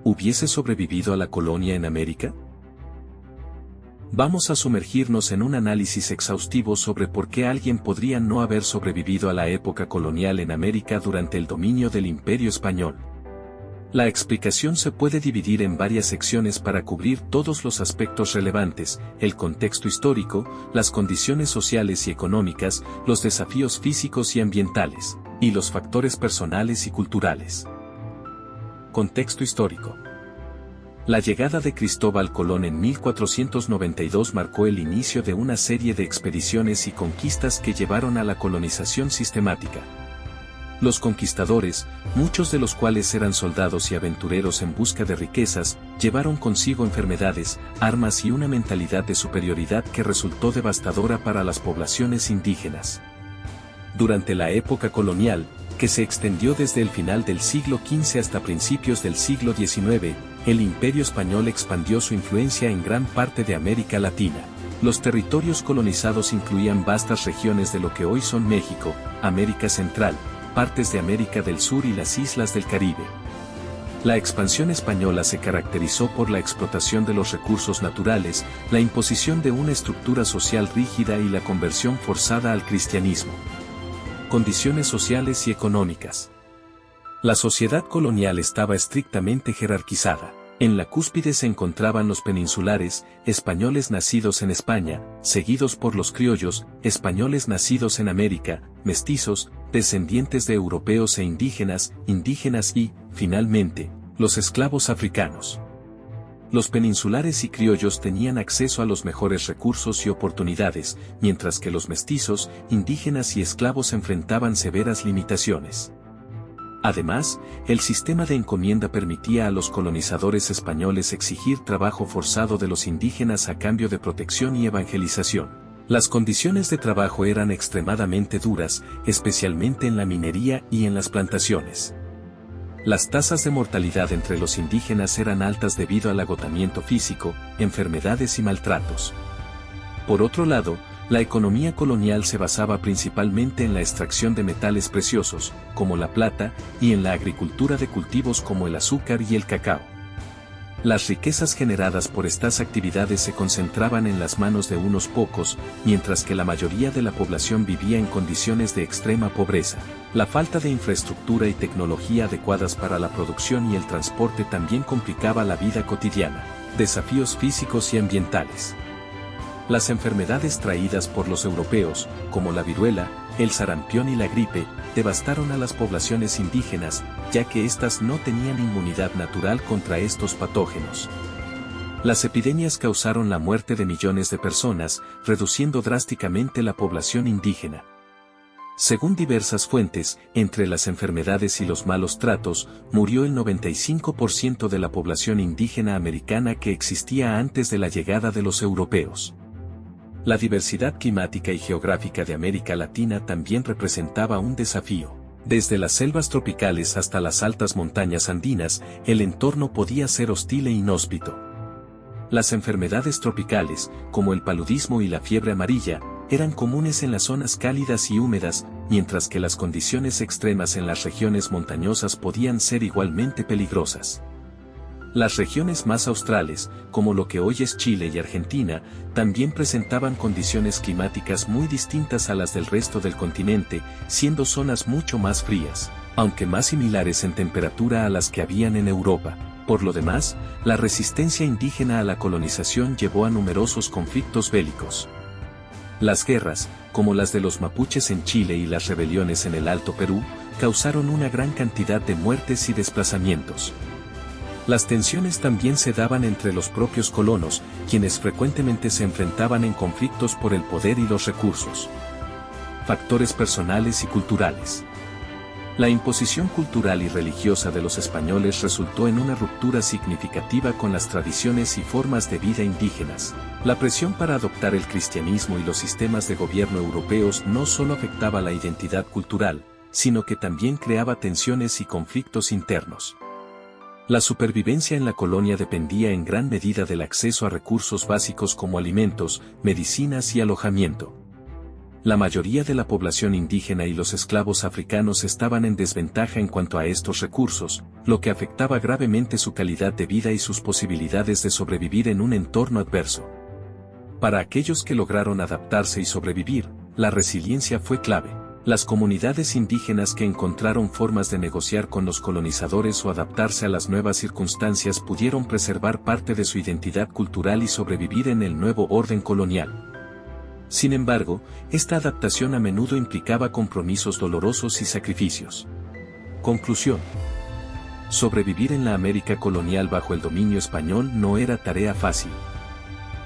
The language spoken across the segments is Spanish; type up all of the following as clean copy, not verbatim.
¿hubiese sobrevivido a la colonia en América? Vamos a sumergirnos en un análisis exhaustivo sobre por qué alguien podría no haber sobrevivido a la época colonial en América durante el dominio del Imperio Español. La explicación se puede dividir en varias secciones para cubrir todos los aspectos relevantes: el contexto histórico, las condiciones sociales y económicas, los desafíos físicos y ambientales, y los factores personales y culturales. Contexto histórico. La llegada de Cristóbal Colón en 1492 marcó el inicio de una serie de expediciones y conquistas que llevaron a la colonización sistemática. Los conquistadores, muchos de los cuales eran soldados y aventureros en busca de riquezas, llevaron consigo enfermedades, armas y una mentalidad de superioridad que resultó devastadora para las poblaciones indígenas. Durante la época colonial, que se extendió desde el final del siglo XV hasta principios del siglo XIX, el Imperio Español expandió su influencia en gran parte de América Latina. Los territorios colonizados incluían vastas regiones de lo que hoy son México, América Central, partes de América del Sur y las islas del Caribe. La expansión española se caracterizó por la explotación de los recursos naturales, la imposición de una estructura social rígida y la conversión forzada al cristianismo. Condiciones sociales y económicas. La sociedad colonial estaba estrictamente jerarquizada. En la cúspide se encontraban los peninsulares, españoles nacidos en España, seguidos por los criollos, españoles nacidos en América, mestizos, descendientes de europeos e indígenas y, finalmente, los esclavos africanos. Los peninsulares y criollos tenían acceso a los mejores recursos y oportunidades, mientras que los mestizos, indígenas y esclavos enfrentaban severas limitaciones. Además, el sistema de encomienda permitía a los colonizadores españoles exigir trabajo forzado de los indígenas a cambio de protección y evangelización. Las condiciones de trabajo eran extremadamente duras, especialmente en la minería y en las plantaciones. Las tasas de mortalidad entre los indígenas eran altas debido al agotamiento físico, enfermedades y maltratos. Por otro lado, la economía colonial se basaba principalmente en la extracción de metales preciosos, como la plata, y en la agricultura de cultivos como el azúcar y el cacao. Las riquezas generadas por estas actividades se concentraban en las manos de unos pocos, mientras que la mayoría de la población vivía en condiciones de extrema pobreza. La falta de infraestructura y tecnología adecuadas para la producción y el transporte también complicaba la vida cotidiana. Desafíos físicos y ambientales. Las enfermedades traídas por los europeos, como la viruela, el sarampión y la gripe, devastaron a las poblaciones indígenas, ya que éstas no tenían inmunidad natural contra estos patógenos. Las epidemias causaron la muerte de millones de personas, reduciendo drásticamente la población indígena. Según diversas fuentes, entre las enfermedades y los malos tratos, murió el 95% de la población indígena americana que existía antes de la llegada de los europeos. La diversidad climática y geográfica de América Latina también representaba un desafío. Desde las selvas tropicales hasta las altas montañas andinas, el entorno podía ser hostil e inhóspito. Las enfermedades tropicales, como el paludismo y la fiebre amarilla, eran comunes en las zonas cálidas y húmedas, mientras que las condiciones extremas en las regiones montañosas podían ser igualmente peligrosas. Las regiones más australes, como lo que hoy es Chile y Argentina, también presentaban condiciones climáticas muy distintas a las del resto del continente, siendo zonas mucho más frías, aunque más similares en temperatura a las que habían en Europa. Por lo demás, la resistencia indígena a la colonización llevó a numerosos conflictos bélicos. Las guerras, como las de los mapuches en Chile y las rebeliones en el Alto Perú, causaron una gran cantidad de muertes y desplazamientos. Las tensiones también se daban entre los propios colonos, quienes frecuentemente se enfrentaban en conflictos por el poder y los recursos. Factores personales y culturales. La imposición cultural y religiosa de los españoles resultó en una ruptura significativa con las tradiciones y formas de vida indígenas. La presión para adoptar el cristianismo y los sistemas de gobierno europeos no solo afectaba la identidad cultural, sino que también creaba tensiones y conflictos internos. La supervivencia en la colonia dependía en gran medida del acceso a recursos básicos como alimentos, medicinas y alojamiento. La mayoría de la población indígena y los esclavos africanos estaban en desventaja en cuanto a estos recursos, lo que afectaba gravemente su calidad de vida y sus posibilidades de sobrevivir en un entorno adverso. Para aquellos que lograron adaptarse y sobrevivir, la resiliencia fue clave. Las comunidades indígenas que encontraron formas de negociar con los colonizadores o adaptarse a las nuevas circunstancias pudieron preservar parte de su identidad cultural y sobrevivir en el nuevo orden colonial. Sin embargo, esta adaptación a menudo implicaba compromisos dolorosos y sacrificios. Conclusión. Sobrevivir en la América colonial bajo el dominio español no era tarea fácil.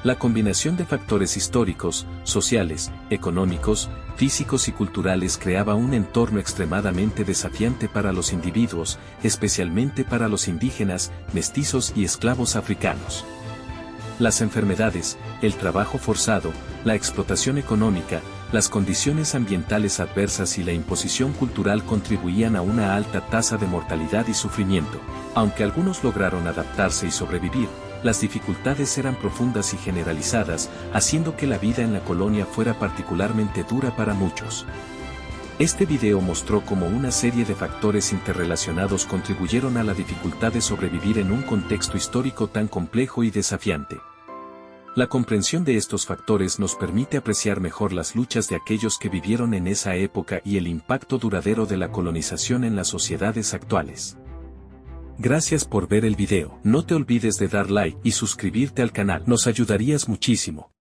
La combinación de factores históricos, sociales, económicos, físicos y culturales creaba un entorno extremadamente desafiante para los individuos, especialmente para los indígenas, mestizos y esclavos africanos. Las enfermedades, el trabajo forzado, la explotación económica, las condiciones ambientales adversas y la imposición cultural contribuían a una alta tasa de mortalidad y sufrimiento. Aunque algunos lograron adaptarse y sobrevivir, las dificultades eran profundas y generalizadas, haciendo que la vida en la colonia fuera particularmente dura para muchos. Este video mostró cómo una serie de factores interrelacionados contribuyeron a la dificultad de sobrevivir en un contexto histórico tan complejo y desafiante. La comprensión de estos factores nos permite apreciar mejor las luchas de aquellos que vivieron en esa época y el impacto duradero de la colonización en las sociedades actuales. Gracias por ver el video. No te olvides de dar like y suscribirte al canal. Nos ayudarías muchísimo.